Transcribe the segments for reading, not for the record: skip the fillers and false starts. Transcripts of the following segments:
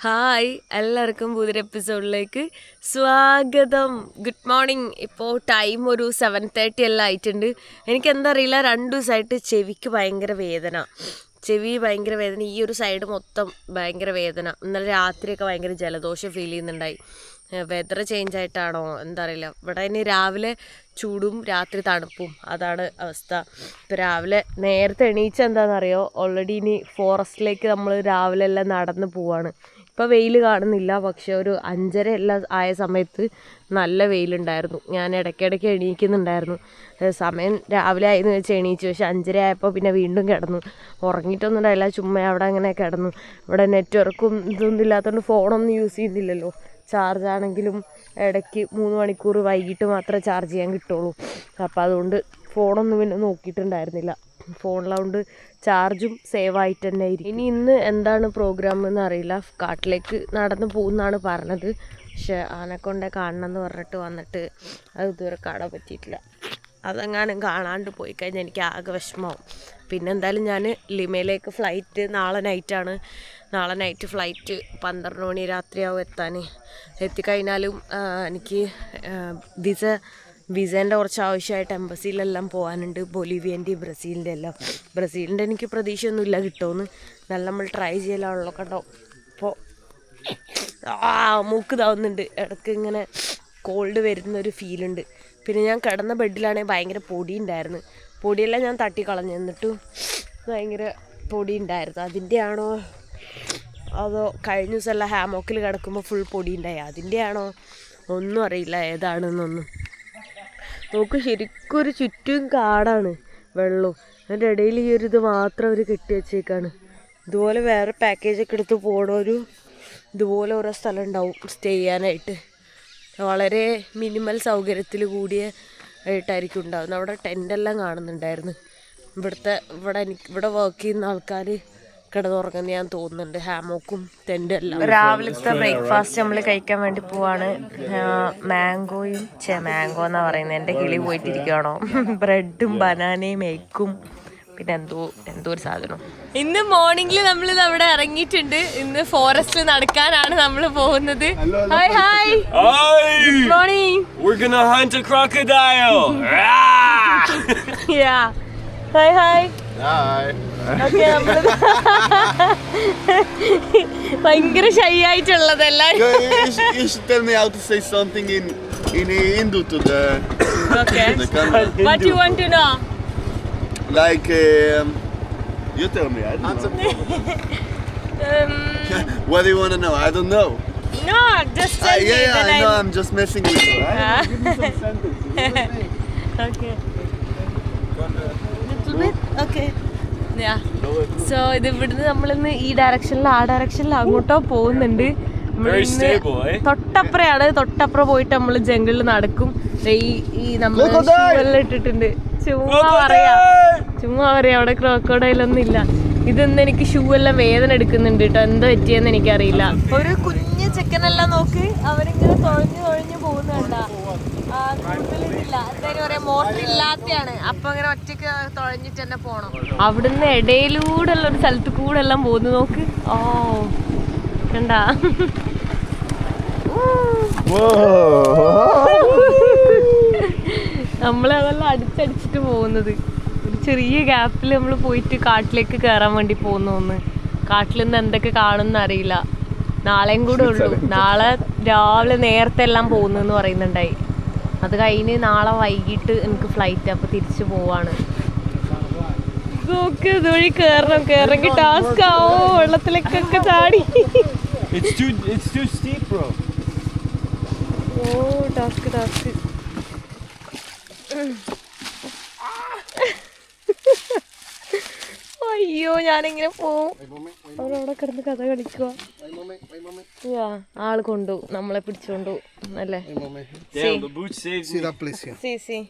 Hi, എല്ലാവർക്കും പുതിയൊരു എപ്പിസോഡിലേക്ക് സ്വാഗതം. Good morning. ഇപ്പോൾ ടൈം ഒരു 7:30 എല്ലാം ആയിട്ടുണ്ട്. എനിക്കെന്താ അറിയില്ല, 2 ദിവസമായിട്ട് ചെവിക്ക് ഭയങ്കര വേദന. ഈ ഒരു സൈഡ് മൊത്തം ഭയങ്കര വേദന. ഇന്നലെ രാത്രിയൊക്കെ ഭയങ്കര ജലദോഷം ഫീൽ ചെയ്യുന്നുണ്ടായി. വെതർ ചേഞ്ച് ആയിട്ടാണോ എന്താ അറിയില്ല. ഇവിടെ ഇനി രാവിലെ ചൂടും രാത്രി തണുപ്പും, അതാണ് അവസ്ഥ. ഇപ്പോൾ രാവിലെ നേരത്തെ എണീച്ച എന്താണെന്നറിയോ, ഓൾറെഡി ഇനി ഫോറസ്റ്റിലേക്ക് നമ്മൾ രാവിലെ എല്ലാം നടന്ന് പോവാണ്. ഇപ്പോൾ വെയിൽ കാണുന്നില്ല, പക്ഷെ ഒരു 5:30 എല്ലാം ആയ സമയത്ത് നല്ല വെയിലുണ്ടായിരുന്നു. ഞാൻ ഇടയ്ക്കിടയ്ക്ക് എണീക്കുന്നുണ്ടായിരുന്നു. സമയം രാവിലെ ആയെന്ന് വെച്ച് എണീച്ചു, പക്ഷെ 5:30 ആയപ്പോൾ പിന്നെ വീണ്ടും കിടന്നു. ഉറങ്ങിയിട്ടൊന്നും ഉണ്ടായില്ല, ചുമ്മാ അവിടെ അങ്ങനെ കിടന്നു. ഇവിടെ നെറ്റ്വർക്കും ഇതൊന്നും ഇല്ലാത്തതുകൊണ്ട് ഫോണൊന്നും യൂസ് ചെയ്യുന്നില്ലല്ലോ. ചാർജ് ആണെങ്കിലും ഇടയ്ക്ക് 3 മണിക്കൂർ വൈകിട്ട് മാത്രമേ ചാർജ് ചെയ്യാൻ കിട്ടുള്ളൂ. അപ്പോൾ അതുകൊണ്ട് ഫോണൊന്നും പിന്നെ നോക്കിയിട്ടുണ്ടായിരുന്നില്ല. ഫോണിലാവുകൊണ്ട് ചാർജും സേവ് ആയിട്ട് തന്നെ ആയിരിക്കും. ഇന്ന് എന്താണ് പ്രോഗ്രാം എന്ന് അറിയില്ല. കാട്ടിലേക്ക് നടന്ന് പോകുന്നതാണ് പറഞ്ഞത്, പക്ഷെ ആനക്കൊണ്ടേ കാണണം എന്ന് പറഞ്ഞിട്ട് വന്നിട്ട് അത് ഇതുവരെ കാണാൻ പറ്റിയിട്ടില്ല. അതെങ്ങാനും കാണാണ്ട് പോയി കഴിഞ്ഞാൽ എനിക്ക് ആകെ വിഷമമാവും. പിന്നെ എന്തായാലും ഞാൻ ലിമയിലേക്ക് ഫ്ലൈറ്റ് നാളെ നൈറ്റാണ്. നാളെ നൈറ്റ് ഫ്ലൈറ്റ് 12 മണി രാത്രിയാവും എത്താൻ. എത്തിക്കഴിഞ്ഞാലും എനിക്ക് വിസേൻ്റെ കുറച്ച് ആവശ്യമായിട്ട് എംബസിയിലെല്ലാം പോകാനുണ്ട്. ബൊളീവിയൻ്റെയും ബ്രസീലിൻ്റെ എനിക്ക് പ്രതീക്ഷയൊന്നുമില്ല കിട്ടുമെന്ന്. നല്ല നമ്മൾ ട്രൈ ചെയ്യലാണല്ലോ. കണ്ടോ, ഇപ്പോൾ മൂക്ക് താവുന്നുണ്ട്, ഇടയ്ക്ക് ഇങ്ങനെ കോൾഡ് വരുന്നൊരു ഫീലുണ്ട്. പിന്നെ ഞാൻ കിടന്ന ബെഡിലാണെങ്കിൽ ഭയങ്കര പൊടി ഉണ്ടായിരുന്നു. പൊടിയെല്ലാം ഞാൻ തട്ടിക്കളഞ്ഞു, എന്നിട്ടും ഭയങ്കര പൊടി ഉണ്ടായിരുന്നു. അതിൻ്റെ ആണോ അതോ കഴിഞ്ഞ ദിവസമെല്ലാം ഹാമോക്കിൽ കിടക്കുമ്പോൾ ഫുൾ പൊടി ഉണ്ടായി, അതിൻ്റെ ആണോ ഒന്നും അറിയില്ല ഏതാണെന്നൊന്നും. നോക്ക്, ശരിക്കും ഒരു ചുറ്റും കാടാണ്, വെള്ളവും. അതിൻ്റെ ഇടയിൽ ഈ ഒരു ഇത് മാത്രം അവർ കെട്ടി വെച്ചേക്കാണ്. ഇതുപോലെ വേറെ പാക്കേജൊക്കെ എടുത്ത് പോകണൊരു ഇതുപോലെ ഓരോ സ്ഥലം ഉണ്ടാവും സ്റ്റേ ചെയ്യാനായിട്ട്. വളരെ മിനിമൽ സൗകര്യത്തിൽ കൂടിയ ആയിട്ടായിരിക്കും ഉണ്ടാകുന്നത്. അവിടെ ടെൻ്റെല്ലാം കാണുന്നുണ്ടായിരുന്നു. ഇവിടെ വർക്ക് ചെയ്യുന്ന ആൾക്കാർ കിടന്നുറങ്ങുന്ന ഞാൻ തോന്നുന്നുണ്ട്. ഹാമോക്കും ടെൻ്റും എല്ലാം. രാവിലത്തെ ബ്രേക്ക്ഫാസ്റ്റ് നമ്മൾ കഴിക്കാൻ വേണ്ടി പോവാണ്. മാംഗോ എന്നാ പറയുന്നത്, എൻ്റെ കിളി പോയിട്ടിരിക്കുകയാണോ. ബ്രെഡും ബനാനയും എഗ്ഗും പിന്നെ എന്തോ ഒരു സാധനം. ഇന്ന് മോർണിംഗിൽ നമ്മൾ അവിടെ ഇറങ്ങിയിട്ടുണ്ട്. ഇന്ന് ഫോറസ്റ്റിൽ നടക്കാനാണ് നമ്മൾ പോകുന്നത്. Hi good morning. We're gonna hunt a crocodile. Yeah. Hi. Okay, നമ്മൾ ഭയങ്കര shy ആയിട്ടുള്ളതല്ല. You should tell me how to say something in Hindu to the camera. What do you want to know? Like, you tell me. I don't know. What do you want to know? I don't know. No, just tell me. Yeah, I know. I'm just messing with you. Right? Give me some sentences. Okay. Little bit. Okay. Yeah. So ഇത് ഇവിടുന്ന് നമ്മളിന്ന് ഈ ഡയറക്ഷനിൽ ആ ഡയറക്ഷനിൽ അങ്ങോട്ടോ പോകുന്നുണ്ട്. തൊട്ടപ്പുറം പോയിട്ട് നമ്മൾ ജംഗിളിൽ നടക്കും. ഈ നമ്മൾ എല്ലാം ഇട്ടിട്ടുണ്ട്. ചുമ്മാ പറയാ അവിടെ ക്രോക്കോഡൈലൊന്നും ഇല്ല. ഇതൊന്നും എനിക്ക് ഷൂ എല്ലാം വേദന എടുക്കുന്നുണ്ട് കേട്ടോ. എന്താ പറ്റിയെന്ന് എനിക്കറിയില്ല. ഒരു കുഞ്ഞ് ചെക്കനെല്ലാം നോക്ക്, അവരിങ്ങനെ തുഴഞ്ഞു പോകുന്നുണ്ട. കൂടുതലില്ല, എന്തായാലും പറയാ മോട്ടർ ഇല്ലാത്തയാണ്. അപ്പൊ അങ്ങനെ ഒറ്റയ്ക്ക് തുഴഞ്ഞിട്ട് തന്നെ പോണം. അവിടുന്ന് ഇടയിലൂടെ ഉള്ള ഒരു സ്ഥലത്ത് കൂടെ എല്ലാം പോകുന്നു. നോക്ക്, ഓ കണ്ടാ. നമ്മളതെല്ലാം അടിച്ചടിച്ചിട്ട് പോകുന്നത്. ഒരു ചെറിയ ഗ്യാപ്പിൽ നമ്മൾ പോയിട്ട് കാട്ടിലേക്ക് കയറാൻ വേണ്ടി പോകുന്നു. കാട്ടിൽ നിന്ന് എന്തൊക്കെ കാണുമെന്ന് അറിയില്ല. നാളെയും കൂടെ ഉള്ളൂ. നാളെ രാവിലെ നേരത്തെ എല്ലാം പോകുന്നെന്ന് പറയുന്നുണ്ടായി. അത് കഴിഞ്ഞ് നാളെ വൈകിട്ട് എനിക്ക് ഫ്ലൈറ്റ്, അപ്പോൾ തിരിച്ചു പോവാണ്. നോക്ക്, ഇതുവഴി കയറണമെങ്കിൽ ടാസ്ക് ആവോ. വെള്ളത്തിലേക്കൊക്കെ ചാടി. It's too steep, bro. ഓ ടാസ്ക്. അയ്യോ, ഞാനിങ്ങനെ പോവും. അവരവിടെ കിടന്ന് കഥ കളിക്കുക. ആള് കൊണ്ടു, നമ്മളെ പിടിച്ചോണ്ടു അല്ലേ. Damn, the boot saves me. See that place here. See.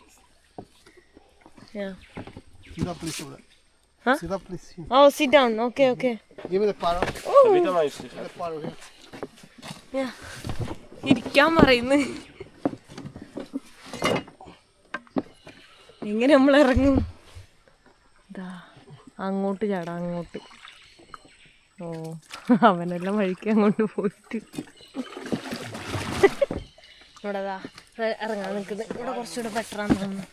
Yeah. See that place over there. Huh? See that place here. Oh, sit down. Okay. Give me the paddle. The paddle here. Yeah. ഇരിക്കാൻ പറയുന്നു. എങ്ങനെ നമ്മൾ ഇറങ്ങും? അങ്ങോട്ട് ചാടാം, അങ്ങോട്ട്. ഓ അവനെല്ലാം വഴിക്ക് അങ്ങോട്ട് പോയിട്ട് ഇവിടെ ഇറങ്ങാൻ നിൽക്കുന്നത്. ഇവിടെ കുറച്ചുകൂടെ ബെറ്ററാന്ന് തോന്നുന്നു.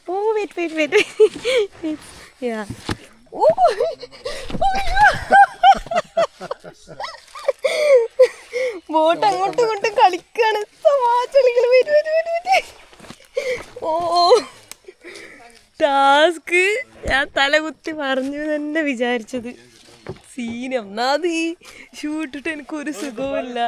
ഓ വെയിറ്റ് യാ ഓ ബോട്ട് അങ്ങോട്ടും ഇങ്ങോട്ടും കളിക്കാണ്. തമാശളികൾ ഓ ടാസ്ക് ഞാൻ തലകുത്തി പറഞ്ഞു തന്നെ വിചാരിച്ചത്. സീൻ ഒന്നാമത് ഈ ഷൂ ഇട്ടിട്ട് എനിക്കൊരു സുഖവുമില്ല.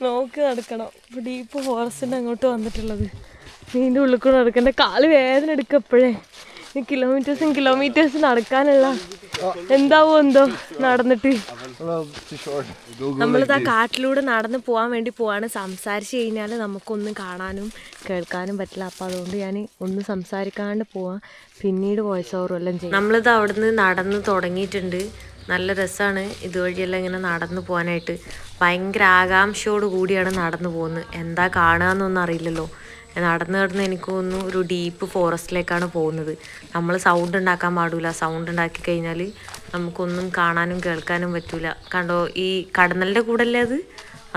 നോക്കി നടക്കണം. ഇപ്പൊ ഡീപ്പ് ഫോറസ്റ്റിന്റെ അങ്ങോട്ട് വന്നിട്ടുള്ളത്. നീന്റെ ഉള്ളിൽ കൂടെ നടക്കണ്ട. കാല് വേദന എടുക്കപ്പോഴേ കിലോമീറ്റേഴ്സ് നടക്കാനുള്ള എന്താവോ എന്തോ നടന്നിട്ട്. നമ്മളിതാ കാട്ടിലൂടെ നടന്ന് പോകാൻ വേണ്ടി പോവാണ്. സംസാരിച്ച് കഴിഞ്ഞാൽ നമുക്കൊന്നും കാണാനും കേൾക്കാനും പറ്റില്ല. അപ്പം അതുകൊണ്ട് ഞാൻ ഒന്നും സംസാരിക്കാണ്ട് പോവാം. പിന്നീട് വോയിസ് ഓവറും എല്ലാം ചെയ്യും. നമ്മളിത് അവിടുന്ന് നടന്ന് തുടങ്ങിയിട്ടുണ്ട്. നല്ല രസമാണ് ഇതുവഴിയെല്ലാം ഇങ്ങനെ നടന്നു പോകാനായിട്ട്. ഭയങ്കര ആകാംക്ഷയോട് കൂടിയാണ് നടന്നു പോകുന്നത്. എന്താ കാണുക എന്നൊന്നും അറിയില്ലല്ലോ. നടന്ന് എനിക്ക് തോന്നുന്നു ഒരു ഡീപ്പ് ഫോറസ്റ്റിലേക്കാണ് പോകുന്നത്. നമ്മൾ സൗണ്ട് ഉണ്ടാക്കാൻ പാടില്ല. സൗണ്ട് ഉണ്ടാക്കി കഴിഞ്ഞാൽ നമുക്കൊന്നും കാണാനും കേൾക്കാനും പറ്റില്ല. കണ്ടോ ഈ കടന്നലിൻ്റെ കൂടെ അല്ലേ അത്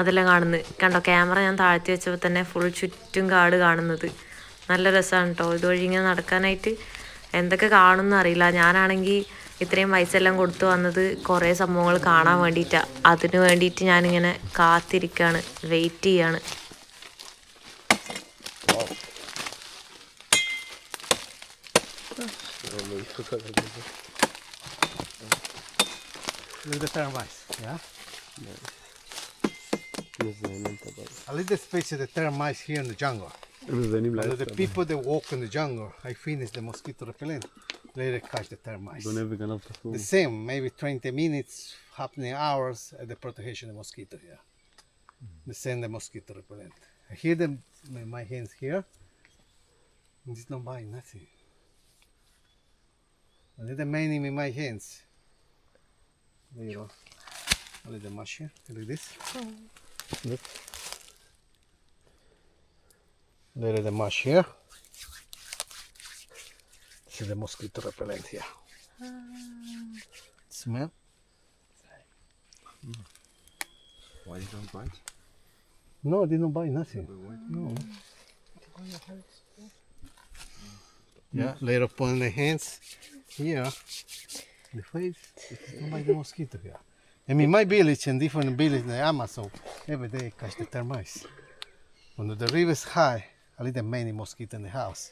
അതെല്ലാം കാണുന്നത്. കണ്ടോ ക്യാമറ ഞാൻ താഴ്ത്തി വെച്ചപ്പോൾ തന്നെ ഫുൾ ചുറ്റും കാട് കാണുന്നത്. നല്ല രസമാണ് കേട്ടോ ഇതുവഴി ഇങ്ങനെ നടക്കാനായിട്ട്. എന്തൊക്കെ കാണുമെന്ന് അറിയില്ല. ഞാനാണെങ്കിൽ ഇത്രയും പൈസയെല്ലാം കൊടുത്തു വന്നത് കുറേ സംഭവങ്ങൾ കാണാൻ വേണ്ടിയിട്ടാണ്. അതിന് വേണ്ടിയിട്ട് ഞാനിങ്ങനെ കാത്തിരിക്കുകയാണ്, വെയിറ്റ് ചെയ്യാണ്. Look at the termites, yeah? I like the space of the termites here in the jungle. The people that walk in the jungle, I finish the mosquito repellent, later catch the termites. The same, maybe 20 minutes, happening hours at the protection of the mosquito here. They send the mosquito repellent. I hear them with my hands here, and it's not buying nothing. I let the mining in my hands. There you go. I let the mash here, like this. Look. There the mash here. This is the mosquito repellent here. Smell? Why you don't bite? No, they don't buy nothing. No. Yeah, later upon the hands here, the face, don't buy the mosquito here. I mean, my village and different village in the Amazon, every day catch the termites. When the river is high, I leave the many mosquito in the house.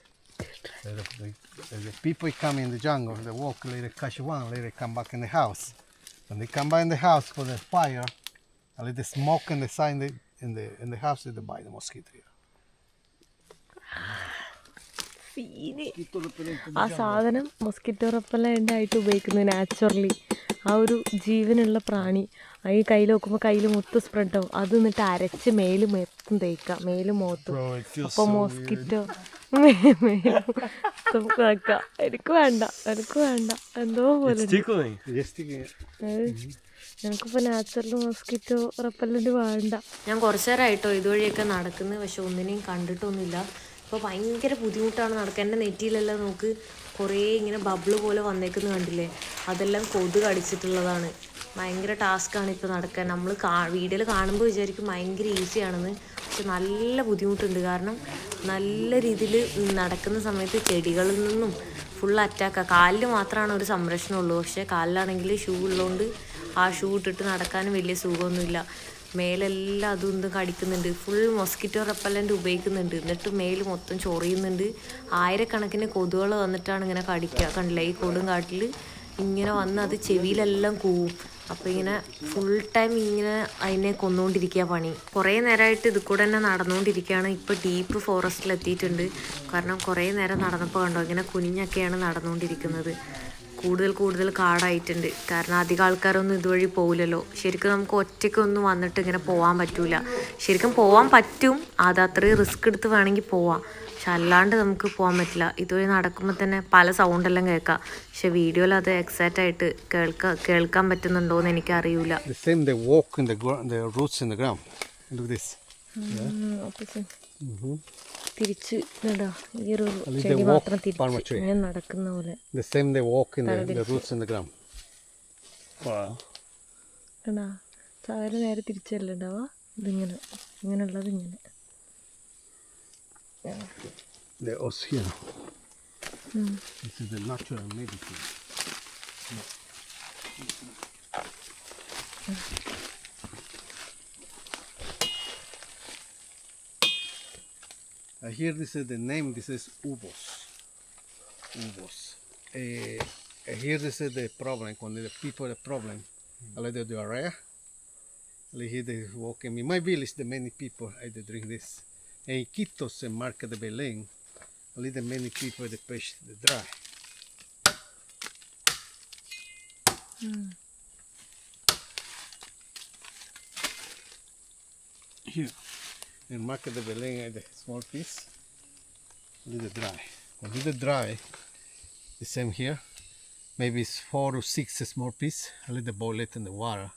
The people come in the jungle, they walk, later catch one, later come back in the house. When they come back in the house for the fire, I leave the smoke and the sign in the house, they buy the mosquito here. ആ സാധനം mosquito റെപ്പല്ലൻ്റ് ആയിട്ട് ഉപയോഗിക്കുന്നത് naturally. ആ ഒരു ജീവനുള്ള പ്രാണി ഈ കയ്യിൽ വെക്കുമ്പോൾ കയ്യിൽ മൊത്തം സ്പ്രെഡാവും. അത് എന്നിട്ട് അരച്ച് മേല് മൊത്തം തേക്കാം, മേല് മുഖത്തും. അപ്പോൾ മോസ്കിറ്റോ തേക്കാം. എനിക്ക് വേണ്ട എന്തോ പോലെ. എനിക്കിപ്പോൾ നാച്ചുറൽ മോസ്കിറ്റോ റെപ്പല്ലൻ്റ് വേണ്ട. ഞാൻ കുറച്ച് നേരമായിട്ടോ ഇതുവഴിയൊക്കെ നടക്കുന്നത്. പക്ഷെ ഒന്നിനെയും കണ്ടിട്ടൊന്നുമില്ല. ഇപ്പോൾ ഭയങ്കര ബുദ്ധിമുട്ടാണ് നടക്കാൻ. എൻ്റെ നെറ്റിയിലെല്ലാം നോക്ക് കുറേ ഇങ്ങനെ ബബിള് പോലെ വന്നേക്കുന്നത് കണ്ടില്ലേ? അതെല്ലാം കൊതുക് കടിച്ചിട്ടുള്ളതാണ്. ഭയങ്കര ടാസ്ക്കാണ് ഇപ്പോൾ നടക്കാൻ. നമ്മൾ വീഡിയോയിൽ കാണുമ്പോൾ വിചാരിക്കും ഭയങ്കര ഈസിയാണെന്ന്. പക്ഷെ നല്ല ബുദ്ധിമുട്ടുണ്ട്. കാരണം നല്ല രീതിയിൽ നടക്കുന്ന സമയത്ത് ചെടികളിൽ നിന്നും ഫുൾ അറ്റാക്കാണ്. കാലിൽ മാത്രമാണ് ഒരു സംരക്ഷണമുള്ളൂ. പക്ഷേ കാലിലാണെങ്കിൽ ഷൂ ഉള്ളതുകൊണ്ട് ആ ഷൂ ഇട്ടിട്ട് നടക്കാനും വലിയ സുഖമൊന്നുമില്ല. മേലെല്ലാം അതും ഇതും കടിക്കുന്നുണ്ട്. ഫുൾ മൊസ്കിറ്റോ റെപ്പല്ലൻ്റ് ഉപയോഗിക്കുന്നുണ്ട്. എന്നിട്ട് മേല് മൊത്തം ചൊറിയുന്നുണ്ട്. ആയിരക്കണക്കിന് കൊതുകൾ വന്നിട്ടാണ് ഇങ്ങനെ കടിക്കുക. കണ്ടില്ലേ ഈ കൊടുങ്കാട്ടിൽ ഇങ്ങനെ വന്ന് അത് ചെവിയിലെല്ലാം കൂവും. അപ്പോൾ ഇങ്ങനെ ഫുൾ ടൈം ഇങ്ങനെ അതിനെ കൊന്നുകൊണ്ടിരിക്കുക പണി. കുറേ നേരമായിട്ട് ഇത് കൂടെ തന്നെ നടന്നുകൊണ്ടിരിക്കുകയാണ്. ഇപ്പോൾ ഡീപ്പ് ഫോറസ്റ്റിലെത്തിയിട്ടുണ്ട്. കാരണം കുറേ നേരം നടന്നപ്പോൾ കണ്ടോ ഇങ്ങനെ കുനിഞ്ഞൊക്കെയാണ് നടന്നുകൊണ്ടിരിക്കുന്നത്. കൂടുതൽ കാടായിട്ടുണ്ട്. കാരണം അധികം ആൾക്കാരൊന്നും ഇതുവഴി പോകില്ലല്ലോ. ശരിക്കും നമുക്ക് ഒറ്റയ്ക്കൊന്നും വന്നിട്ട് ഇങ്ങനെ പോകാൻ പറ്റില്ല. ശരിക്കും പോകാൻ പറ്റും, അത് അത്രയും റിസ്ക് എടുത്ത് വേണമെങ്കിൽ പോവാം. പക്ഷെ അല്ലാണ്ട് നമുക്ക് പോകാൻ പറ്റില്ല. ഇതുവഴി നടക്കുമ്പോൾ തന്നെ പല സൗണ്ടെല്ലാം കേൾക്കാം. പക്ഷെ വീഡിയോയിൽ അത് എക്സാക്റ്റ് ആയിട്ട് കേൾക്കാൻ പറ്റുന്നുണ്ടോ എന്ന് എനിക്കറിയില്ല. The same they walk in the roots in the ground. Look this. തിരിച്ച് ഇതാ ഈ ഒരു Ali ചെടി they walk മാത്രം palm തിരിച്ച് tree. ഇങ്ങനെ നടക്കുന്ന പോലെ. The same they walk in the roots in the ground. Wow. കണ്ടാ സാധാരണ നേരെ തിരിച്ചല്ല ഉണ്ടാവുക. ഇതിങ്ങനെ ഇങ്ങനെയുള്ളത് ഇങ്ങനെ. The os here. This is the natural medicine. Here this is the name. This is ubos. Ubos. Here this is the problem. When the people the problem, like the diarrhea. Like here they walk. In my village, the many people they drink this. And in Quitos and Marca de Belén, only the many people the fish the dry. Here in Marca de Belén, the small piece, only the dry. Only the dry, the same here. Maybe it's 4 or 6 small piece. Only the boil it in the water,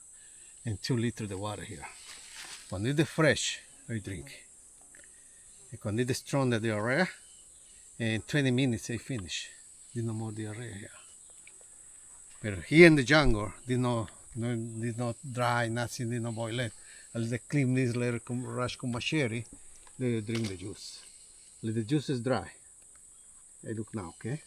and 2 liters the water here. When it's the fresh, I drink. When it's strong the diarrhea, in 20 minutes I finish. There's no more diarrhea here. But here in the jungle, there's no dry, nothing, there's no boil it. I'll they clean this later, rush con machete, they drink the juice. The juice is dry. I look now, okay?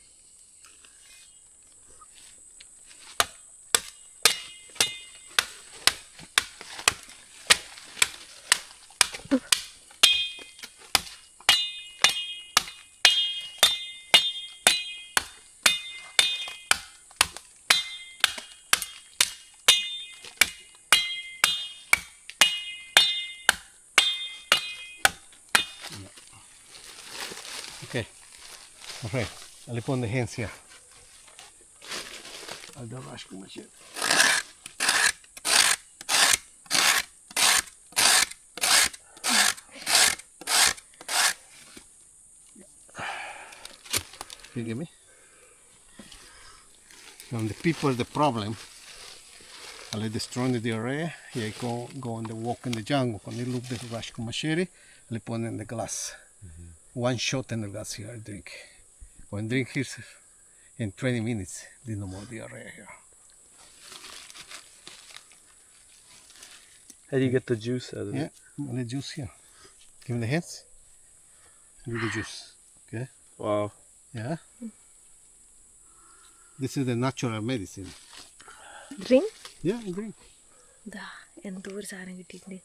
Okay. Okay. I'll put the hands here. I'll do rush con machete. You get me? When the people the problem, I let destroy the diarrhea. Here I go on the walk in the jungle. When they look the rush con machete, I put in the glass. One shot in the glass here I drink. When I drink here in 20 minutes, there's no more diarrhea here. How do you get the juice out of Yeah, it? and the juice here. Give me the hands. Give the juice. Okay? Wow. Yeah. This is the natural medicine. Drink Yeah, I drink. ഇതാ എന്തോ ഒരു സാധനം കിട്ടിയിട്ടുണ്ട്.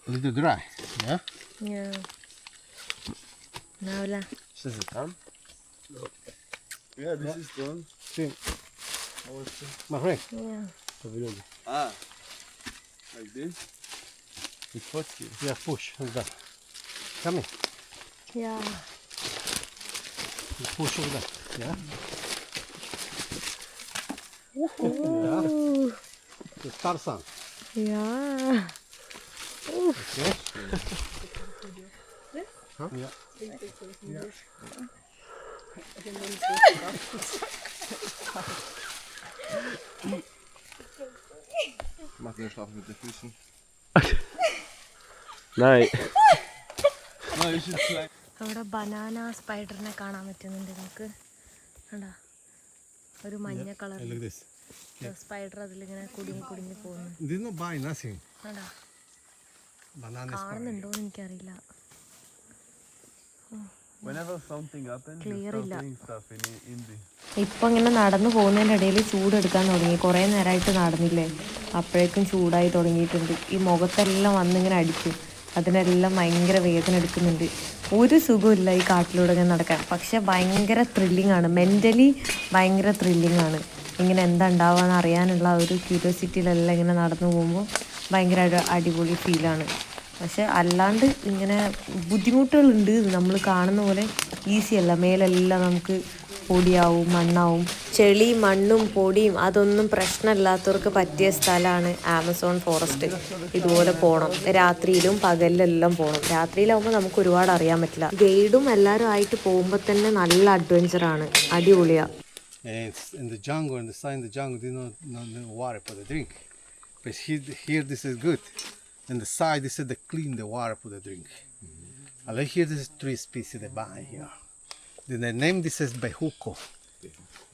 A little dry. Yeah. നാവില്ല. Is it done? Yeah, this is done. See, my friend. Ah, like this. It's what's you? Yeah, push. Like that. Come here. Yeah. You push over there. Yeah. Ooh. The Tarzan. Yeah. Okay. Huh? Yeah. Mach den Schlaf mit den Füßen. Nein. No, you should try. അവിടെ banana സ്പൈഡറിനെ കാണാൻ പറ്റുന്നുണ്ട് നമുക്ക്. കണ്ടാ ഒരു മഞ്ഞ colour Like this. Spider അതിലിങ്ങനെ കുടുങ്ങി കുടുങ്ങി പോകുന്നു. Did not buy nothing. കണ്ടാ Banana spider. കാണുന്നുണ്ടോന്ന് എനിക്കറിയില്ല. Whenever something happens, you Clear start ഇല്ല. doing stuff in Hindi. ഇപ്പം ഇങ്ങനെ നടന്നു പോകുന്നതിൻ്റെ ഇടയിൽ ചൂടെടുക്കാൻ തുടങ്ങി. കുറേ നേരമായിട്ട് നടന്നില്ലേ, അപ്പോഴേക്കും ചൂടായി തുടങ്ങിയിട്ടുണ്ട്. ഈ മുഖത്തെല്ലാം വന്നിങ്ങനെ അടിക്കും. അതിനെല്ലാം ഭയങ്കര വേദന എടുക്കുന്നുണ്ട്. ഒരു സുഖമില്ല ഈ കാട്ടിലൂടെ ഇങ്ങനെ നടക്കാൻ. പക്ഷെ ഭയങ്കര ത്രില്ലിംഗ് ആണ്, മെൻ്റലി ഭയങ്കര ത്രില്ലിംഗ് ആണ്. ഇങ്ങനെ എന്താ ഉണ്ടാവുക അറിയാനുള്ള ഒരു ക്യൂരിയോസിറ്റിയിലെല്ലാം ഇങ്ങനെ നടന്നു പോകുമ്പോൾ ഭയങ്കര അടിപൊളി ഫീലാണ്. പക്ഷെ അല്ലാണ്ട് ഇങ്ങനെ ബുദ്ധിമുട്ടുകളുണ്ട്. നമ്മൾ കാണുന്ന പോലെ ഈസി അല്ല. മേലെല്ലാം നമുക്ക് പൊടിയാവും, മണ്ണാവും. ചെളി, മണ്ണും പൊടിയും അതൊന്നും പ്രശ്നമില്ലാത്തവർക്ക് പറ്റിയ സ്ഥലമാണ് ആമസോൺ ഫോറസ്റ്റ്. ഇതുപോലെ പോകണം, രാത്രിയിലും പകലിലെല്ലാം പോകണം. രാത്രിയിലാവുമ്പോൾ നമുക്ക് ഒരുപാട് അറിയാൻ പറ്റില്ല. ഗൈഡും എല്ലാവരും ആയിട്ട് പോകുമ്പോൾ തന്നെ നല്ല അഡ്വഞ്ചറാണ്, അടിപൊളിയാണ്. And in the jungle, in the side of the jungle, there's no water for the drink. But here this is good. In the side, this is the clean the water for the drink. I like here there's 3 species of vine here. The name this is bejuco.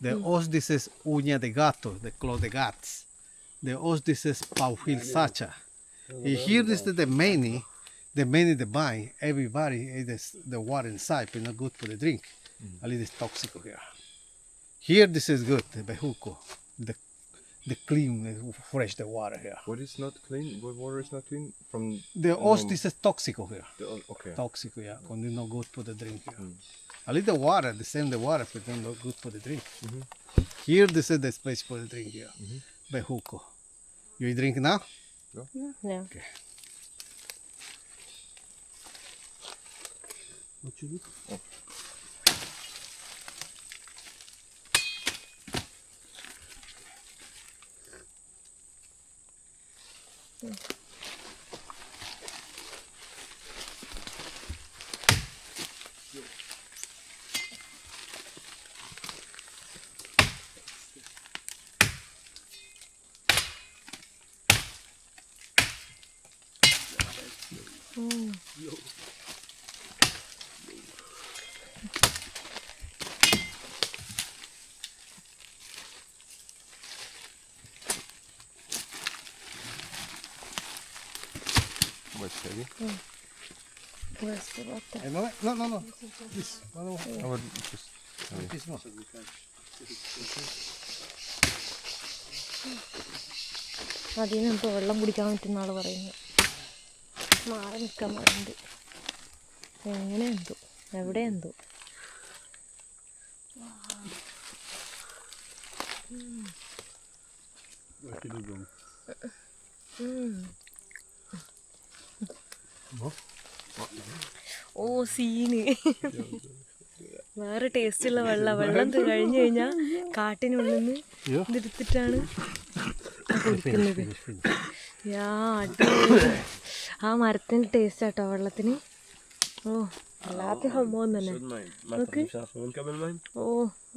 The os this is uña de gato, the claw de gats. The os this is paufil sacha. Here this is the many the vine. Everybody is the water inside, but not good for the drink. A little toxic here. Here this is good, the bejuco, the clean, fresh the water here. What is not clean? What water is not clean? From The os this is toxic here. okay. Toxic here, it's not good for the drink here. A little water, the same the water, but not good for the drink. Here this is the space for the drink here. Bejuco. You drink now? Yeah. Okay. What you do? Much heavy. Where's the water? No. This one more. I would just. This more. അതിൽ നിന്ന് ഇപ്പോൾ വെള്ളം കുടിക്കാൻ പറ്റുന്ന ആൾ പറയുന്നത് മാറി നിൽക്കാൻ പറയുന്നുണ്ട്. എങ്ങനെ എന്തോ എവിടെ എന്തോ ഓ സീന് വേറെ ടേസ്റ്റുള്ള വെള്ളം കഴിഞ്ഞു കഴിഞ്ഞാൽ കാട്ടിനുള്ളിൽ നിന്ന് ഇതെടുത്തിട്ടാണ് കുടിക്കുന്നത്. ആ മരത്തിൻ്റെ ടേസ്റ്റ് ആട്ടോ വെള്ളത്തിന്. ഓ വല്ലാത്ത സംഭവം തന്നെ. നോക്ക് ഓ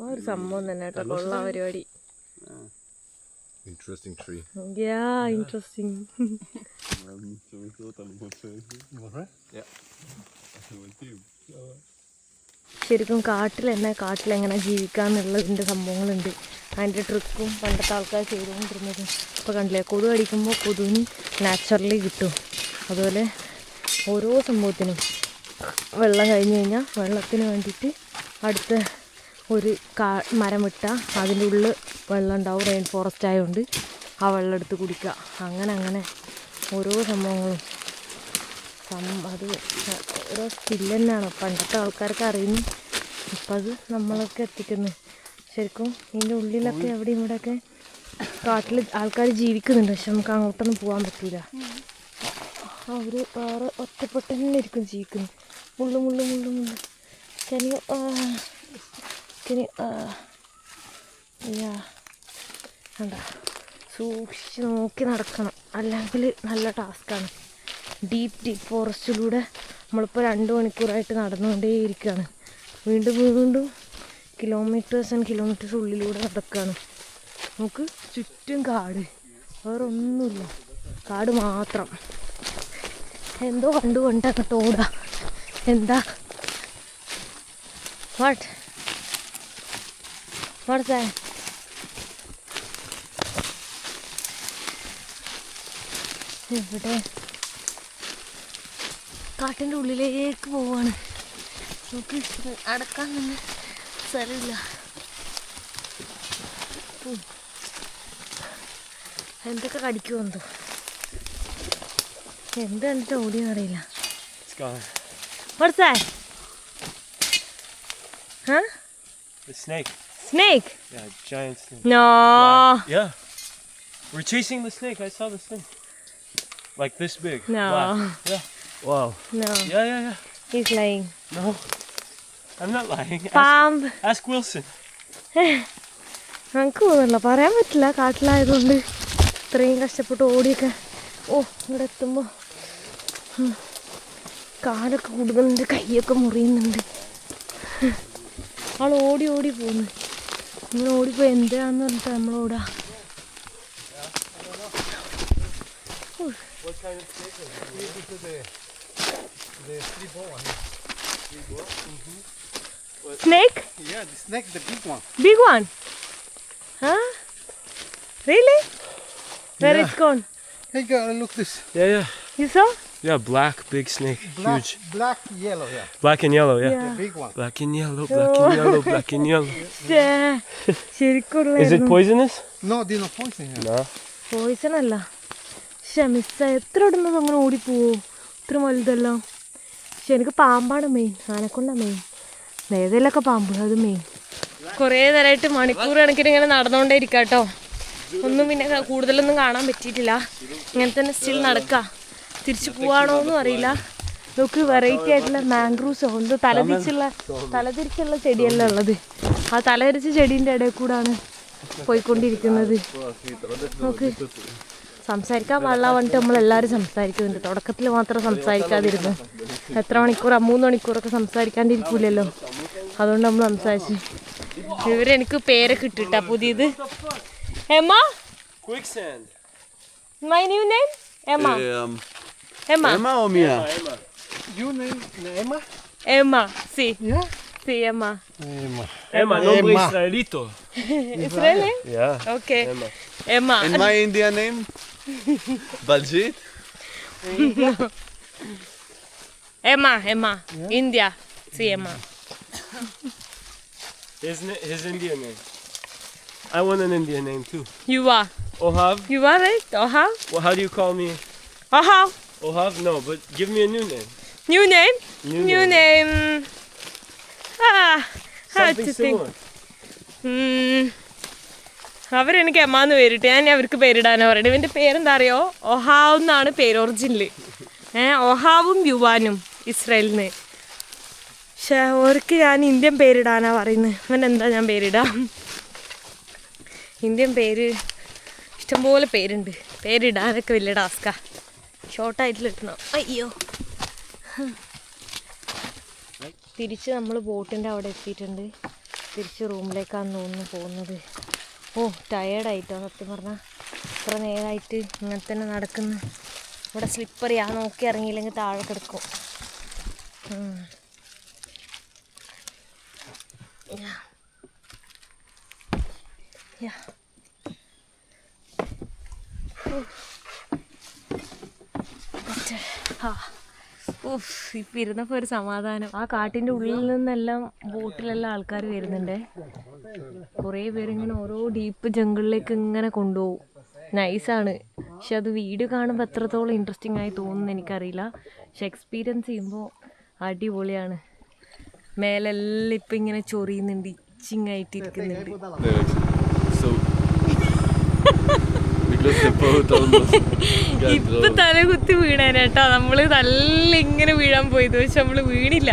ആ ഒരു സംഭവം തന്നെ കേട്ടോ. കൊള്ളാം പരിപാടി. Interesting tree. Yeah, interesting. ശരിക്കും കാട്ടിലെങ്ങനെ ജീവിക്കാന്നുള്ളതിൻ്റെ സംഭവങ്ങളുണ്ട്. അതിൻ്റെ ട്രിക്കും പണ്ടത്തെ ആൾക്കാർ ചെയ്തുകൊണ്ടിരുന്നതും. ഇപ്പോൾ കണ്ടില്ലേ, കൊതു അടിക്കുമ്പോൾ കൊതുവിന് നാച്ചുറലി കിട്ടും. അതുപോലെ ഓരോ സംഭവത്തിനും വെള്ളം കഴിഞ്ഞ് കഴിഞ്ഞാൽ വെള്ളത്തിന് വേണ്ടിയിട്ട് അടുത്ത ഒരു മരം വിട്ടാൽ അതിൻ്റെ ഉള്ളിൽ വെള്ളം ഉണ്ടാവും. റെയിൻ ഫോറസ്റ്റ് ആയതുകൊണ്ട് ആ വെള്ളം എടുത്ത് കുടിക്കുക. അങ്ങനെ ഓരോ സംഭവങ്ങളും അത് ഓരോ സ്കില്ല് തന്നെയാണ്. പണ്ടത്തെ ആൾക്കാർക്ക് അറിയുന്നു, ഇപ്പം അത് നമ്മളൊക്കെ എത്തിക്കുന്നു. ശരിക്കും ഇതിൻ്റെ ഉള്ളിലൊക്കെ എവിടെയും ഇവിടെയൊക്കെ കാട്ടിൽ ആൾക്കാർ ജീവിക്കുന്നുണ്ട്. പക്ഷെ നമുക്ക് അങ്ങോട്ടൊന്നും പോകാൻ പറ്റില്ല. അവർ വേറെ ഒറ്റപ്പെട്ട് തന്നെ ഇരിക്കും ജീവിക്കുന്നു. മുള്ളു കണ്ട സൂക്ഷിച്ച് നോക്കി നടക്കണം, അല്ലെങ്കിൽ നല്ല ടാസ്ക്കാണ്. ഡീപ്പ് ഫോറസ്റ്റിലൂടെ നമ്മളിപ്പോൾ 2 മണിക്കൂറായിട്ട് നടന്നുകൊണ്ടേയിരിക്കുകയാണ്. വീണ്ടും കിലോമീറ്റേഴ്സ് ആൻഡ് കിലോമീറ്റേഴ്സ് ഉള്ളിലൂടെ നടക്കുകയാണ്. നമുക്ക് ചുറ്റും കാട്, വേറെ ഒന്നുമില്ല, കാട് മാത്രം. എന്തോ കണ്ടുകൊണ്ട് അങ്ങോട്ട് ഓടുക. എന്താ വാട്ട്സ് ദാറ്റ്? ഇവിടെ കാട്ടിൻ്റെ ഉള്ളിലേക്ക് പോവാണ്. നമുക്ക് അടക്കാൻ തന്നെ സ്ഥലമില്ല. എന്തൊക്കെ കടിക്കുമോ എന്തോ, എന്ത് കണ്ടിട്ട് ഓടിയെന്ന് അറിയില്ല. What's that? Huh? The snake. Snake? Yeah, giant snake. No. Black. Yeah. We're chasing the snake. I saw the snake. Like this big. No. Black. Yeah. Wow. No. Yeah. He's lying. No. I'm not lying. Pump. Ask Wilson. നമുക്ക് തോന്നില്ല, പറയാൻ പറ്റില്ല. കാട്ടിലായതുകൊണ്ട് ഇത്രയും കഷ്ടപ്പെട്ട് ഓടിയൊക്കെ. ഓ ഇവിടെ എത്തുമ്പോൾ കാലൊക്കെ കുടുങ്ങുന്നുണ്ട്, കൈയൊക്കെ മുറിയുന്നുണ്ട്. ആൾ ഓടി പോകുന്നു. ഇങ്ങനെ ഓടിപ്പോയി എന്താന്ന് പറഞ്ഞിട്ട് നമ്മളോടാ. the three ball one. Snake? Yeah, the snake, the big one. Big one? Huh? Really? Where Yeah. it's gone? Hey, girl, look this. Yeah. You saw? Yeah, black, big snake. Black, Huge. black, yellow, yeah. Black and yellow, yeah. Yeah. The big one. Black and yellow, black and yellow, black and yellow. ശരിക്കുള്ള Is it poisonous? No, they're not poison here. No. Poison അല്ല. പക്ഷെ miss എത്ര ഇടുന്നത് അങ്ങനെ ഓടിപ്പോവോ ഇത്ര വലുതെല്ലാം. പക്ഷെ എനിക്ക് പാമ്പാണ് main, ആനക്കൊണ്ട main, ഏതെങ്കിലൊക്കെ പാമ്പ് അത് മെയിൻ. കുറേ നേരമായിട്ട് മണിക്കൂർ കണക്കിന് ഇങ്ങനെ നടന്നുകൊണ്ടേ ഇരിക്കാം കേട്ടോ. ഒന്നും പിന്നെ കൂടുതലൊന്നും കാണാൻ പറ്റിയിട്ടില്ല. ഇങ്ങനെ തന്നെ സ്റ്റിൽ നടക്കുക. തിരിച്ചു പോവാണോന്നും അറിയില്ല. നമുക്ക് വെറൈറ്റി ആയിട്ടുള്ള മാംഗ്രൂവ്സോ എന്തോ തലതിരിച്ചുള്ള ചെടിയല്ല ഉള്ളത്. ആ തലതിരിച്ച ചെടീൻ്റെ ഇടയിൽ കൂടാണ് പോയിക്കൊണ്ടിരിക്കുന്നത്. നമുക്ക് സംസാരിക്കാൻ പാടില്ല പറഞ്ഞിട്ട് നമ്മളെല്ലാവരും സംസാരിക്കുന്നുണ്ട്. തുടക്കത്തിൽ മാത്രം സംസാരിക്കാതിരുന്നു. എത്ര മണിക്കൂർ 3 മണിക്കൂറൊക്കെ സംസാരിക്കാണ്ടിരിക്കൂലല്ലോ. അതുകൊണ്ട് നമ്മൾ സംസാരിച്ചു. ഇവരെനിക്ക് പേരൊക്കെ ഇട്ടിട്ടാ പുതിയത്. Emma, Quicksand. My new name Emma. Emma Emma or Mia? You name Emma? Emma സി Yeah. സി Emma. Emma. Emma, nombre Emma. israelito. Israeli? Yeah. Okay. Emma. Emma. And my Indian name? Baljit? Emma Emma India സി Emma. His Indian name. I want an Indian name too. You are. Ohav. You are right? Ohav? Well, how do you call me? Ohav. Ohav? No, but give me a new name. New name? New name. Something to think. similar. അവരെനിക്ക് എമ്മാന്ന് പേരിട്ട് ഞാൻ അവർക്ക് പേരിടാനാ പറയുന്നത്. ഇവൻ്റെ പേരെന്താ അറിയോ? ഒഹാവ് എന്നാണ് പേര് ഒറിജിനല്. ഒഹാവും യുവാനും ഇസ്രായേലിന്. പക്ഷെ അവർക്ക് ഞാൻ ഇന്ത്യൻ പേരിടാനാ പറയുന്നത്. അവനെന്താ ഞാൻ പേരിടാം? ഇന്ത്യൻ പേര് ഇഷ്ടംപോലെ പേരുണ്ട്. പേരിടാനൊക്കെ വലിയ ടാസ്കാ. ഷോർട്ടായിട്ടുള്ള ഇട്ടണം. അയ്യോ. തിരിച്ച് നമ്മൾ ബോട്ടിൻ്റെ അവിടെ എത്തിയിട്ടുണ്ട്. തിരിച്ച് റൂമിലേക്കാണ് തോന്നുന്നു പോകുന്നത്. ഓ ടയേർഡായിട്ടോ സത്യം പറഞ്ഞാൽ. ഇത്ര നേരമായിട്ട് ഇങ്ങനെ തന്നെ നടക്കുന്നു. ഇവിടെ സ്ലിപ്പറിയാ, നോക്കി ഇറങ്ങിയില്ലെങ്കിൽ താഴെ കിടക്കും. ഇപ്പം ഇരുന്നപ്പോൾ ഒരു സമാധാനം. ആ കാട്ടിൻ്റെ ഉള്ളിൽ നിന്നെല്ലാം ബോട്ടിലെല്ലാം ആൾക്കാർ വരുന്നുണ്ട്. കുറേ പേരിങ്ങനെ ഓരോ ഡീപ്പ് ജംഗിളിലേക്ക് ഇങ്ങനെ കൊണ്ടുപോകും. നൈസാണ്. പക്ഷെ അത് വീഡിയോ കാണുമ്പോൾ എത്രത്തോളം ഇൻട്രസ്റ്റിംഗ് ആയി തോന്നുന്നു എനിക്കറിയില്ല. പക്ഷെ എക്സ്പീരിയൻസ് ചെയ്യുമ്പോൾ അടിപൊളിയാണ്. മേലെല്ലാം ഇപ്പം ഇങ്ങനെ ചൊറിയുന്നുണ്ട്, ഇച്ചിങ് ആയിട്ടിരിക്കുന്നുണ്ട്. ഇപ്പൊ തലകുത്തി വീണേനേട്ടോ. നമ്മള് നല്ല ഇങ്ങനെ വീഴാൻ പോയത്. പക്ഷെ നമ്മള് വീണില്ല,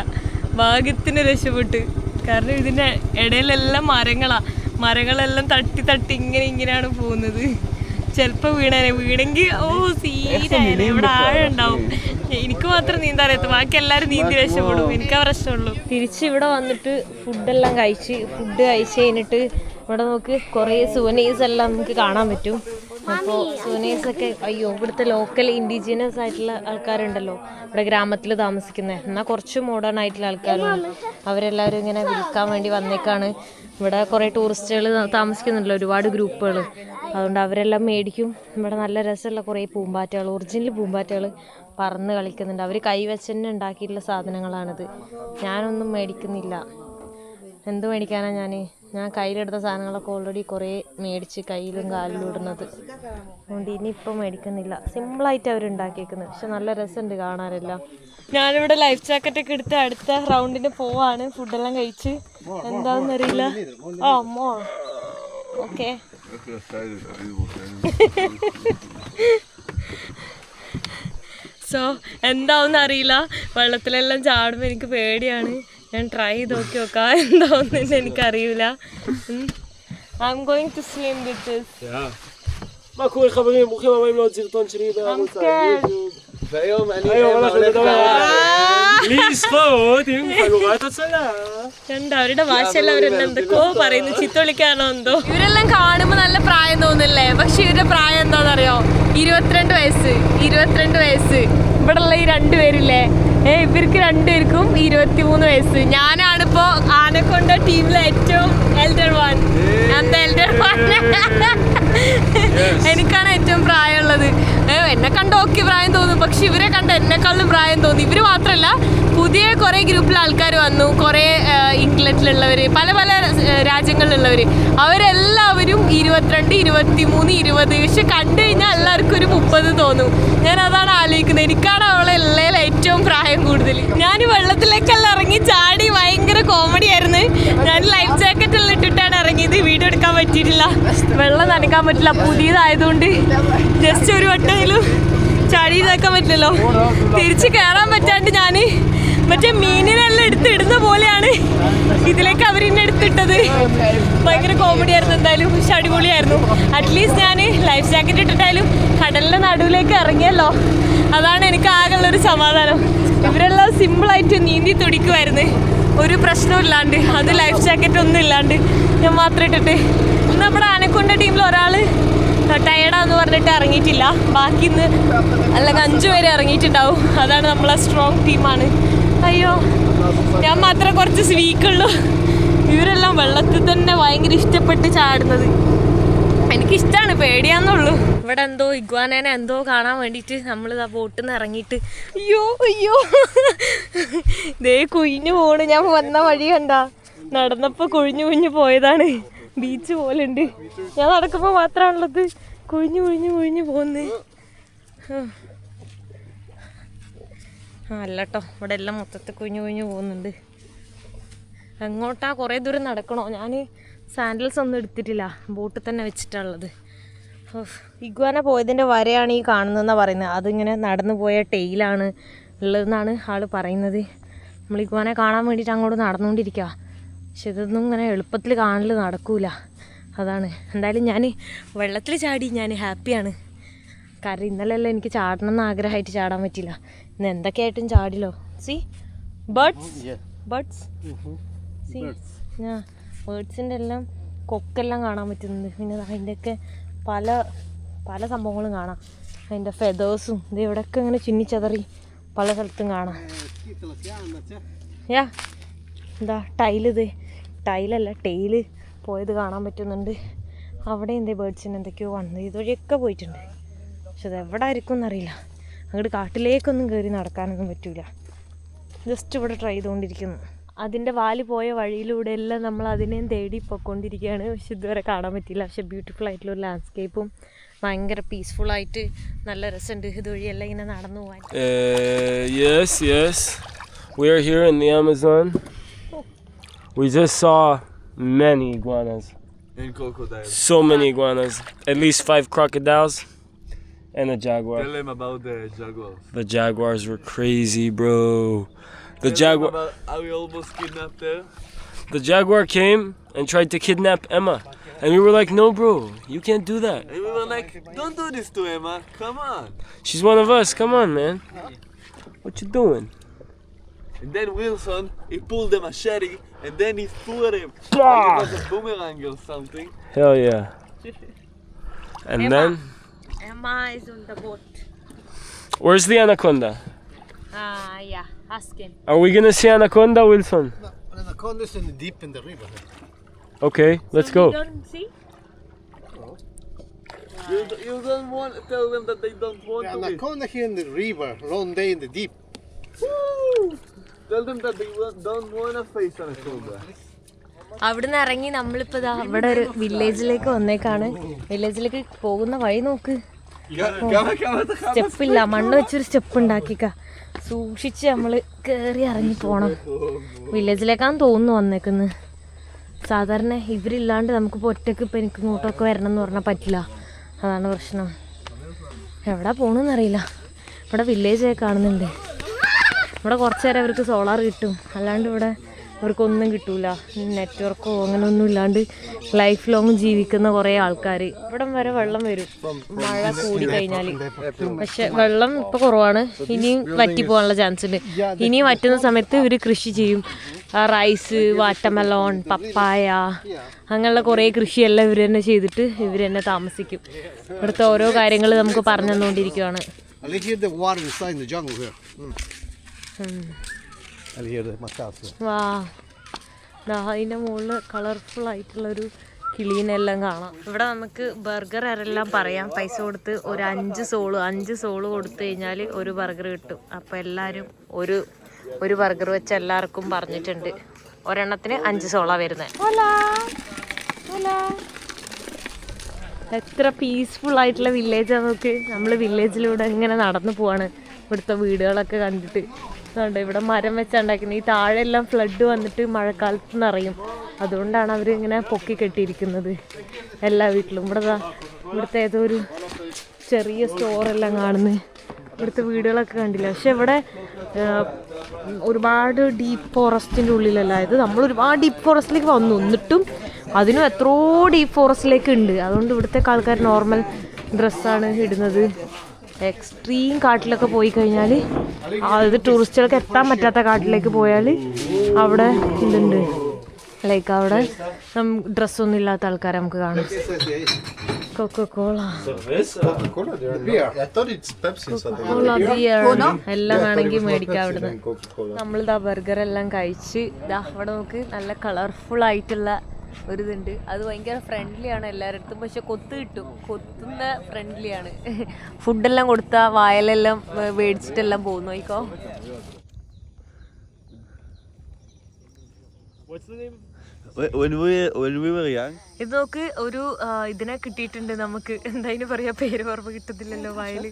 ഭാഗ്യത്തിന് രക്ഷപ്പെട്ട്. കാരണം ഇതിന്റെ ഇടയിലെല്ലാം മരങ്ങളെല്ലാം തട്ടി തട്ടി ഇങ്ങനെയാണ് പോകുന്നത്. ചിലപ്പോ വീണെങ്കിൽ സീനാണ്. ഇവിടെ ആഴുണ്ടാവും. എനിക്ക് മാത്രം നീന്താൻ അറിയത്തു, ബാക്കി എല്ലാവരും നീന്തി രക്ഷപ്പെടും. എനിക്കാ പ്രശ്നമുള്ളൂ. തിരിച്ച് ഇവിടെ വന്നിട്ട് ഫുഡ് കഴിച്ച് കഴിഞ്ഞിട്ട് ഇവിടെ നമുക്ക് കുറേ സുവനീഴ്സ് എല്ലാം നമുക്ക് കാണാൻ പറ്റും. അപ്പോൾ സുവനീഴ്സൊക്കെ ഇവിടുത്തെ ലോക്കൽ ഇൻഡിജിനസ് ആയിട്ടുള്ള ആൾക്കാരുണ്ടല്ലോ, ഇവിടെ ഗ്രാമത്തിൽ താമസിക്കുന്നത്, എന്നാൽ കുറച്ച് മോഡേൺ ആയിട്ടുള്ള ആൾക്കാരുണ്ട്. അവരെല്ലാവരും ഇങ്ങനെ വിൽക്കാൻ വേണ്ടി വന്നേക്കാണ്. ഇവിടെ കുറേ ടൂറിസ്റ്റുകൾ താമസിക്കുന്നുണ്ടല്ലോ, ഒരുപാട് ഗ്രൂപ്പുകൾ. അതുകൊണ്ട് അവരെല്ലാം മേടിക്കും. ഇവിടെ നല്ല രസമുള്ള കുറേ പൂമ്പാറ്റകൾ, ഒറിജിനൽ പൂമ്പാറ്റകൾ പറന്ന് കളിക്കുന്നുണ്ട്. അവർ കൈവച്ച് തന്നെ ഉണ്ടാക്കിയിട്ടുള്ള സാധനങ്ങളാണിത്. ഞാനൊന്നും മേടിക്കുന്നില്ല. എന്ത് മേടിക്കാനാണ് ഞാൻ കയ്യിലെടുത്ത സാധനങ്ങളൊക്കെ ഓൾറെഡി കുറേ മേടിച്ച് കയ്യിലും കാലിലും ഇടുന്നത്. അതുകൊണ്ട് ഇനിയിപ്പോൾ മേടിക്കുന്നില്ല. സിമ്പിളായിട്ട് അവരുണ്ടാക്കിയേക്കുന്നത്. പക്ഷെ നല്ല രസമുണ്ട് കാണാനെല്ലാം. ഞാനിവിടെ ലൈഫ് ജാക്കറ്റൊക്കെ എടുത്ത് അടുത്ത റൗണ്ടിന് പോവാണ്. ഫുഡെല്ലാം കഴിച്ച് എന്താണെന്നറിയില്ല. മോൾ ഓക്കെ. സോ എന്താവുമെന്ന് അറിയില്ല. വെള്ളത്തിലെല്ലാം ചാടുമ്പോൾ എനിക്ക് പേടിയാണ്. ഞാൻ ട്രൈ ചെയ്ത് നോക്കാം എന്താവുമെന്ന് എനിക്കറിയില്ല. I am going to swim with this. מה קורה חברים? ברוכים הבאים לעוד סרטון שלי בערוץ היוטיוב. והיום אני הולך לדבר לשחות עם חגורת הצלה. അവരുടെ ഭാഷയെല്ലാം അവരെന്തൊക്കെയോ പറയുന്നു. ചിത്തൊളിക്കാണോ എന്തോ. ഇവരെല്ലാം കാണുമ്പോൾ നല്ല പ്രായം തോന്നില്ലേ? പക്ഷെ ഇവരുടെ പ്രായം എന്താണെന്നറിയോ? 22 വയസ്സ്. ഇവിടെ ഉള്ള ഈ രണ്ടുപേരില്ലേ, ഇവർക്ക് രണ്ടുപേർക്കും 23 വയസ്സ്. ഞാനാണിപ്പോ ആനക്കൊണ്ട ടീമിലെ ഏറ്റവും എൽഡർ വൺ. എനിക്കാണ് ഏറ്റവും പ്രായമുള്ളത്. എന്നെ കണ്ട ഓക്കെ പ്രായം തോന്നും, പക്ഷെ ഇവരെ കണ്ട എന്നെക്കാളും പ്രായം തോന്നി. ഇവര് മാത്രല്ല, പുതിയ കുറെ ഗ്രൂപ്പിൽ ആൾക്കാർ വന്നു, കുറെ ഇംഗ്ലണ്ടിലുള്ളവര്, പല പല രാജ്യങ്ങളിലുള്ളവര്. അവരെല്ലാവരും 22, 23, 20. പക്ഷെ കണ്ടു കഴിഞ്ഞാൽ എല്ലാവർക്കും ഒരു 30 തോന്നും. ഞാൻ അതാണ് ആലോചിക്കുന്നത്. എനിക്കാണ് അവളെ ഉള്ളതിൽ ഏറ്റവും പ്രായം കൂടുതൽ. ഞാൻ വെള്ളത്തിലേക്കെല്ലാം ഇറങ്ങി ചാടി, ഭയങ്കര കോമഡി ആയിരുന്നു. ഞാൻ ലൈഫ് ജാക്കറ്റ് എല്ലാം ഇട്ടിട്ടാണ് ഇറങ്ങിയത്. വീഡിയോ എടുക്കാൻ പറ്റിയിട്ടില്ല, വെള്ളം നനയ്ക്കാൻ പറ്റില്ല, പുതിയതായതുകൊണ്ട്. ജസ്റ്റ് ഒരു വട്ടയിലും ചാടി ഇതാക്കാൻ പറ്റില്ലല്ലോ. തിരിച്ച് കയറാൻ പറ്റാണ്ട് ഞാൻ മറ്റേ മീനിനെല്ലാം എടുത്തിടുന്ന പോലെയാണ് ഇതിലേക്ക് അവരെന്നെ എടുത്തിട്ടത്. ഭയങ്കര കോമഡി ആയിരുന്നു. എന്തായാലും പക്ഷെ അടിപൊളിയായിരുന്നു. അറ്റ്ലീസ്റ്റ് ഞാൻ ലൈഫ് ജാക്കറ്റ് ഇട്ടിട്ടായാലും കടലിൻ്റെ നടുവിലേക്ക് ഇറങ്ങിയല്ലോ, അതാണ് എനിക്ക് ആകെയുള്ളൊരു സമാധാനം. ഇവരെല്ലാം സിമ്പിളായിട്ട് നീന്തി തുടിക്കുമായിരുന്നു, ഒരു പ്രശ്നവും ഇല്ലാണ്ട്. അത് ലൈഫ് ജാക്കറ്റ് ഒന്നും ഇല്ലാണ്ട് ഞാൻ മാത്രം ഇട്ടിട്ട്. ഇന്ന് നമ്മുടെ ആനക്കൊണ്ട ടീമിൽ ഒരാൾ ടയർഡാന്ന് പറഞ്ഞിട്ട് ഇറങ്ങിയിട്ടില്ല. ബാക്കി ഇന്ന് അല്ലെങ്കിൽ 5 പേര് ഇറങ്ങിയിട്ടുണ്ടാവും. അതാണ് നമ്മളെ സ്ട്രോങ് ടീമാണ്. അയ്യോ, ഞാൻ മാത്രമേ കുറച്ച് വീക്കുള്ളൂ. ഇവരെല്ലാം വെള്ളത്തിൽ തന്നെ ഭയങ്കര ഇഷ്ടപ്പെട്ട് ചാടുന്നത്. എനിക്കിഷ്ടമാണ്, പേടിയാന്നുള്ളൂ. ഇവിടെ എന്തോ ഇഗ്വാനേനെ എന്തോ കാണാൻ വേണ്ടിയിട്ട് നമ്മൾ ആ ബോട്ടിൽ നിന്ന് ഇറങ്ങിയിട്ട് അയ്യോ അയ്യോ ദേ കുഴിഞ്ഞു പോണ്. ഞാൻ വന്ന വഴി കണ്ട, നടന്നപ്പോൾ കുഴിഞ്ഞു പോയതാണ്. ബീച്ച് പോലെ ഉണ്ട്. ഞാൻ നടക്കുമ്പോൾ മാത്രമാണുള്ളത് കുഴിഞ്ഞു പോകുന്നത്. അല്ല കേട്ടോ, ഇവിടെ എല്ലാം മൊത്തത്തിൽ കുഴിഞ്ഞു പോകുന്നുണ്ട്. എങ്ങോട്ടാ കുറേ ദൂരം നടക്കണോ? ഞാൻ സാൻഡൽസ് ഒന്നും എടുത്തിട്ടില്ല, ബോട്ടിൽ തന്നെ വെച്ചിട്ടുള്ളത്. ഇഗ്വാന പോയതിൻ്റെ വരെയാണ് ഈ കാണുന്നതെന്നാണ് പറയുന്നത്. അതിങ്ങനെ നടന്നു പോയ ടെയിലാണ് ഉള്ളതെന്നാണ് ആൾ പറയുന്നത്. നമ്മൾ ഇഗ്വാനെ കാണാൻ വേണ്ടിയിട്ട് അങ്ങോട്ട് നടന്നുകൊണ്ടിരിക്കുക. പക്ഷെ ഇതൊന്നും ഇങ്ങനെ എളുപ്പത്തിൽ കാണൽ നടക്കൂല. അതാണ്. എന്തായാലും ഞാൻ വെള്ളത്തിൽ ചാടി ഞാൻ ഹാപ്പിയാണ്. കാരണം ഇന്നലെല്ലാം എനിക്ക് ചാടണം എന്ന് ആഗ്രഹമായിട്ട് ചാടാൻ പറ്റില്ല. ഇന്ന് എന്തൊക്കെയായിട്ടും ചാടില്ലോ. സി ബേർഡ്സ് സി ഞാൻ ബേർഡ്സിൻ്റെ എല്ലാം കൊക്കെല്ലാം കാണാൻ പറ്റുന്നുണ്ട്. പിന്നെ അതിൻ്റെയൊക്കെ പല പല സംഭവങ്ങളും കാണാം. അതിൻ്റെ ഫെദേഴ്സും ഇത് ഇവിടെയൊക്കെ ഇങ്ങനെ ചിന്നിച്ചതറി പല സ്ഥലത്തും കാണാം. എന്താ ടൈലല്ല ടെയില് പോയത് കാണാൻ പറ്റുന്നുണ്ട്. അവിടെ എന്തേ ബേർഡ്സിന് എന്തൊക്കെയോ വന്നത് ഇതുവഴിയൊക്കെ പോയിട്ടുണ്ട്. പക്ഷെ അത് എവിടെ ആയിരിക്കും എന്നറിയില്ല. അങ്ങോട്ട് കാട്ടിലേക്കൊന്നും കയറി നടക്കാനൊന്നും പറ്റില്ല. ജസ്റ്റ് ഇവിടെ ട്രൈ ചെയ്തുകൊണ്ടിരിക്കുന്നു. അതിൻ്റെ വാല് പോയ വഴിയിലൂടെ എല്ലാം നമ്മൾ അതിനെയും തേടി പൊയ്ക്കൊണ്ടിരിക്കുകയാണ്. പക്ഷെ ഇതുവരെ കാണാൻ പറ്റില്ല. പക്ഷെ ബ്യൂട്ടിഫുൾ ആയിട്ടുള്ളൊരു ലാൻഡ്സ്കേപ്പും ഭയങ്കര പീസ്ഫുള്ളായിട്ട് നല്ല രസമുണ്ട് ഇതുവഴിയെല്ലാം ഇങ്ങനെ നടന്നു പോകാൻ. Yes. We are here in the Amazon. We just saw many iguanas. And crocodiles. So many iguanas. At least 5 crocodiles and a jaguar. Tell them about the jaguars. The jaguars were crazy, bro. The Tell jaguar. them about how we almost kidnapped her. The jaguar came and tried to kidnap Emma. And we were like, no, bro, you can't do that. And we were like, don't do this to Emma. Come on. She's one of us. Come on, man. What you doing? And then Wilson, he pulled the machete and then he threw at him. Ah! Like it was a boomerang or something. Hell yeah. And Emma. then, Emma is on the boat. where's the anaconda? Ask him. Are we gonna see anaconda, Wilson? No, anaconda's in the deep in the river. Okay, let's go. You don't see? You don't want to tell them that they don't want The to be. anaconda here in the river, long day in the deep. Woo! Tell them that they don't want to face anaconda. അവിടുന്ന് ഇറങ്ങി നമ്മളിപ്പോൾ ഇതാ ഇവിടെ ഒരു വില്ലേജിലേക്ക് വന്നേക്കാണ്. വില്ലേജിലേക്ക് പോകുന്ന വഴി നോക്ക്, സ്റ്റെപ്പില്ല, മണ്ണ് വെച്ചൊരു സ്റ്റെപ്പ് ഉണ്ടാക്കിക്ക. സൂക്ഷിച്ച് നമ്മൾ കയറി ഇറങ്ങി പോകണം. വില്ലേജിലേക്കാന്ന് തോന്നുന്നു വന്നേക്കുന്നത്. സാധാരണ ഇവരില്ലാണ്ട് നമുക്കിപ്പോൾ ഒറ്റയ്ക്ക് ഇപ്പം എനിക്ക് ഇങ്ങോട്ടൊക്കെ വരണം എന്ന് പറഞ്ഞാൽ പറ്റില്ല. അതാണ് പ്രശ്നം. എവിടെ പോകണമെന്നറിയില്ല. ഇവിടെ വില്ലേജ് കാണുന്നുണ്ട്. ഇവിടെ കുറച്ച് നേരം അവർക്ക് സോളാർ കിട്ടും, അല്ലാണ്ട് ഇവിടെ അവർക്കൊന്നും കിട്ടൂല. നെറ്റ്വർക്കോ അങ്ങനെയൊന്നും ഇല്ലാണ്ട് ലൈഫ് ലോങ് ജീവിക്കുന്ന കുറേ ആൾക്കാർ. ഇവിടം വരെ വെള്ളം വരും മഴ കൂടി കഴിഞ്ഞാൽ. പക്ഷെ വെള്ളം ഇപ്പോൾ കുറവാണ്. ഇനിയും വറ്റിപ്പോകാനുള്ള ചാൻസ് ഉണ്ട്. ഇനിയും വറ്റുന്ന സമയത്ത് ഇവർ കൃഷി ചെയ്യും. റൈസ്, വാട്ടർമെലോൺ, പപ്പായ, അങ്ങനെയുള്ള കുറേ കൃഷിയെല്ലാം ഇവർ തന്നെ ചെയ്തിട്ട് ഇവർ തന്നെ താമസിക്കും. ഇവിടുത്തെ ഓരോ കാര്യങ്ങൾ നമുക്ക് പറഞ്ഞു തന്നുകൊണ്ടിരിക്കുകയാണ്. I like here the water inside in the jungle here. I hear the macaws. വാ അതിൻ്റെ മുകളിൽ കളർഫുൾ ആയിട്ടുള്ളൊരു കിളീനെല്ലാം കാണാം. ഇവിടെ നമുക്ക് ബർഗർ ആരെല്ലാം പറയാം, പൈസ കൊടുത്ത് ഒരു 5 സോള് കൊടുത്തു കഴിഞ്ഞാൽ ഒരു ബർഗർ കിട്ടും. അപ്പോൾ എല്ലാവരും ഒരു ബർഗർ വെച്ച് എല്ലാവർക്കും പറഞ്ഞിട്ടുണ്ട്. ഒരെണ്ണത്തിന് 5 സോളാണ് വരുന്നത്. എത്ര പീസ്ഫുൾ ആയിട്ടുള്ള വില്ലേജാണ് നോക്ക്. നമ്മൾ വില്ലേജിലൂടെ ഇങ്ങനെ നടന്നു പോവാണ്. ഇവിടുത്തെ വീടുകളൊക്കെ കണ്ടിട്ട് അതുകൊണ്ട് ഇവിടെ മരം വെച്ചുണ്ടാക്കുന്നത്. ഈ താഴെല്ലാം ഫ്ലഡ് വന്നിട്ട് മഴക്കാലത്ത് നിറയും. അതുകൊണ്ടാണ് അവർ ഇങ്ങനെ പൊക്കി കെട്ടിയിരിക്കുന്നത് എല്ലാ വീട്ടിലും. ഇവിടുത്തെ ഏതോ ഒരു ചെറിയ സ്റ്റോറെല്ലാം കാണുന്നത്. ഇവിടുത്തെ വീടുകളൊക്കെ കണ്ടില്ല. പക്ഷെ ഇവിടെ ഒരുപാട് ഡീപ്പ് ഫോറസ്റ്റിൻ്റെ ഉള്ളിലല്ല. ഇത് നമ്മൾ ഒരുപാട് ഡീപ്പ് ഫോറസ്റ്റിലേക്ക് വന്നു, എന്നിട്ടും അതിനും എത്രയോ ഡീപ്പ് ഫോറസ്റ്റിലേക്ക് ഉണ്ട്. അതുകൊണ്ട് ഇവിടുത്തെ ആൾക്കാർ നോർമൽ ഡ്രസ്സാണ് ഇടുന്നത്. എക്സ്ട്രീം കാട്ടിലൊക്കെ പോയി കഴിഞ്ഞാൽ, അത് ടൂറിസ്റ്റുകൾക്ക് എത്താൻ പറ്റാത്ത കാട്ടിലേക്ക് പോയാൽ അവിടെ ഇതുണ്ട്. ലൈക്ക് അവിടെ ഡ്രസ്സൊന്നും ഇല്ലാത്ത ആൾക്കാരെ നമുക്ക് കാണാം. കൊക്കോള എല്ലാം വേണമെങ്കിൽ മേടിക്കാം അവിടുന്ന്. നമ്മളിതാ ബർഗർ എല്ലാം കഴിച്ച് അവിടെ നമുക്ക് നല്ല കളർഫുൾ ആയിട്ടുള്ള ഒരിതുണ്ട്. അത് ഭയങ്കര ഫ്രണ്ട്ലി ആണ് എല്ലാവരുടെ അടുത്തും. പക്ഷെ കൊത്തുന്ന ഫ്രണ്ട്ലിയാണ്. ഫുഡെല്ലാം കൊടുത്താൽ വായലെല്ലാം മേടിച്ചിട്ടെല്ലാം പോകുന്നു. നോക്കോ When we were young, ഇത് നോക്ക്, ഒരു ഇതിനെ കിട്ടിയിട്ടുണ്ട് നമുക്ക്. എന്തായാലും പറയാ, പേര് ഓർമ്മ കിട്ടത്തില്ലല്ലോ. വയല്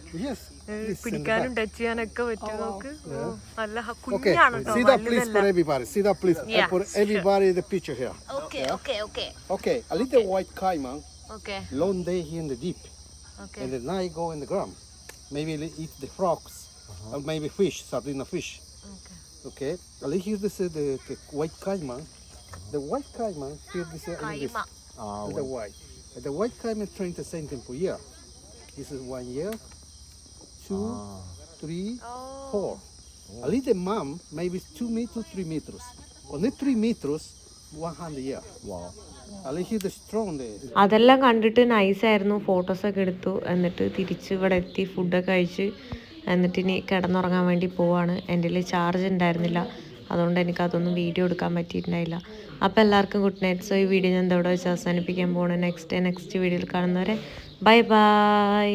പിടിക്കാനും ടച്ച് ചെയ്യാനൊക്കെ പറ്റും. നോക്ക്, നല്ല കുഞ്ഞാണ് കേട്ടോ. See that please for everybody. See that please for everybody the picture here. Okay, a little white caiman. Okay. Long day here in the deep. Okay. And the night go in the ground. Maybe they eat the frogs or maybe fish, sardina fish. Okay. A little here this the white caiman. The white caiman here this the white. The white caiman train the same time per year. This is 1 year, 2, 3, 4. A little mom maybe 2 meters, 3 meters. Only 3 meters, 100 year. Wow. A little the strong there. അതെല്ലാം കണ്ടിട്ട് നൈസായിരുന്നു. ഫോട്ടോസൊക്കെ എടുത്തു. എന്നിട്ട് തിരിച്ച് ഇവിടെ എത്തി, ഫുഡൊക്കെ കഴിച്ച് എന്നിട്ട് ഇനി കിടന്നുറങ്ങാൻ വേണ്ടി പോവാണ്. എൻ്റെ കയ്യിൽ ചാർജ് ഉണ്ടായിരുന്നില്ല, അതുകൊണ്ട് എനിക്കതൊന്നും വീഡിയോ എടുക്കാൻ പറ്റിയിട്ടുണ്ടായില്ല. അപ്പോൾ എല്ലാവർക്കും ഗുഡ് നൈറ്റ്. സോ ഈ വീഡിയോ ഞാൻ ഇതോടെ വെച്ച് അവസാനിപ്പിക്കാൻ പോകണം. നെക്സ്റ്റ് വീഡിയോയിൽ കാണുന്നവരെ ബൈ ബൈ.